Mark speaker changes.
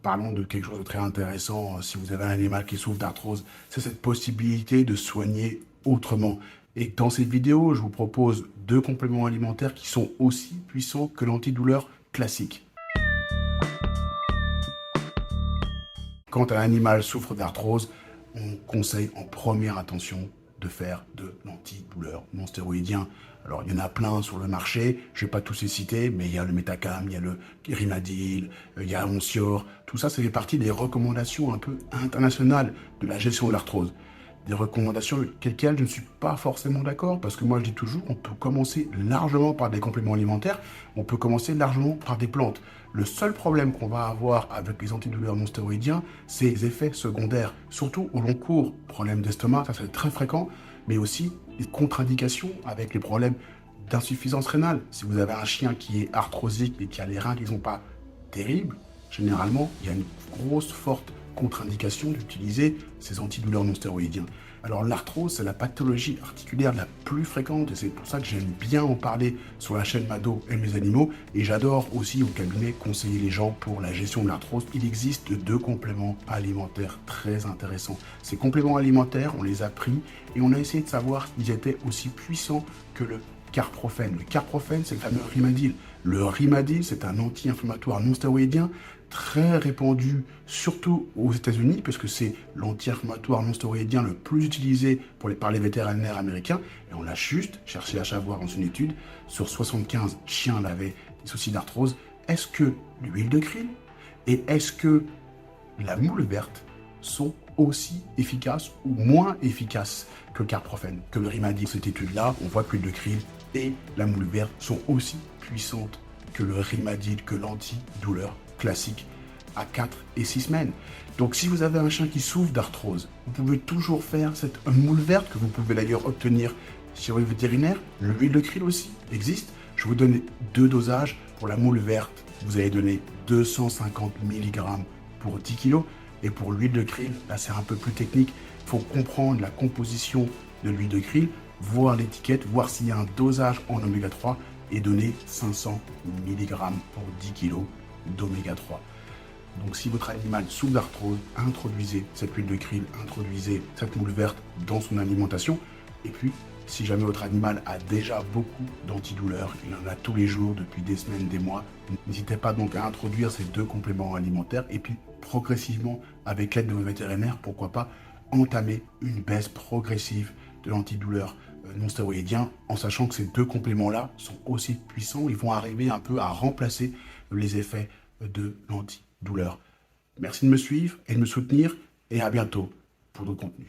Speaker 1: Parlons de quelque chose de très intéressant, si vous avez un animal qui souffre d'arthrose, c'est cette possibilité de soigner autrement. Et dans cette vidéo, je vous propose deux compléments alimentaires qui sont aussi puissants que l'antidouleur classique. Quand un animal souffre d'arthrose, on conseille en première intention de faire de l'antidouleur non stéroïdien. Alors, il y en a plein sur le marché, je ne vais pas tous les citer, mais il y a le Metacam, il y a le Rimadyl, il y a Oncior. Tout ça, ça fait partie des recommandations un peu internationales de la gestion de l'arthrose. Des recommandations avec lesquelles je ne suis pas forcément d'accord, parce que moi je dis toujours qu'on peut commencer largement par des compléments alimentaires, on peut commencer largement par des plantes. Le seul problème qu'on va avoir avec les antidouleurs non stéroïdiens, c'est les effets secondaires, surtout au long cours. Problèmes d'estomac, ça c'est très fréquent, mais aussi les contre-indications avec les problèmes d'insuffisance rénale. Si vous avez un chien qui est arthrosique et qui a les reins qui ne sont pas terribles, généralement, il y a une grosse, forte contre-indication d'utiliser ces antidouleurs non stéroïdiens. Alors l'arthrose, c'est la pathologie articulaire la plus fréquente et c'est pour ça que j'aime bien en parler sur la chaîne Mado et mes animaux. Et j'adore aussi au cabinet conseiller les gens pour la gestion de l'arthrose. Il existe deux compléments alimentaires très intéressants. Ces compléments alimentaires, on les a pris et on a essayé de savoir s'ils étaient aussi puissants que le carprophène. Le carprophène, c'est le fameux Rimadyl. Le Rimadyl, c'est un anti-inflammatoire non stéroïdien très répandu, surtout aux États-Unis, puisque c'est l'anti-inflammatoire non stéroïdien le plus utilisé par les vétérinaires américains. Et on a juste cherché à savoir dans une étude, sur 75 chiens avaient des soucis d'arthrose, est-ce que l'huile de krill et est-ce que la moule verte sont aussi efficaces ou moins efficaces que le carprophène, que le Rimadyl. Dans cette étude-là, on voit que l'huile de krill et la moule verte sont aussi puissantes que le Rimadyl, que l'antidouleur classique à 4 et 6 semaines. Donc si vous avez un chien qui souffre d'arthrose, vous pouvez toujours faire cette moule verte que vous pouvez d'ailleurs obtenir chez le vétérinaire. L'huile de krill aussi existe. Je vous donne deux dosages. Pour la moule verte, vous allez donner 250 mg pour 10 kg. Et pour l'huile de krill, là c'est un peu plus technique. Il faut comprendre la composition de l'huile de krill, voir l'étiquette, voir s'il y a un dosage en oméga 3 et donner 500 mg pour 10 kg d'oméga 3. Donc si votre animal souffre d'arthrose, introduisez cette huile de krill, introduisez cette moule verte dans son alimentation. Et puis, si jamais votre animal a déjà beaucoup d'antidouleurs, il en a tous les jours depuis des semaines, des mois, n'hésitez pas donc à introduire ces deux compléments alimentaires et puis progressivement, avec l'aide de vos vétérinaires, pourquoi pas entamer une baisse progressive de l'antidouleur non stéroïdien, en sachant que ces deux compléments-là sont aussi puissants, ils vont arriver un peu à remplacer les effets de l'antidouleur. Merci de me suivre et de me soutenir, et à bientôt pour d'autres contenus.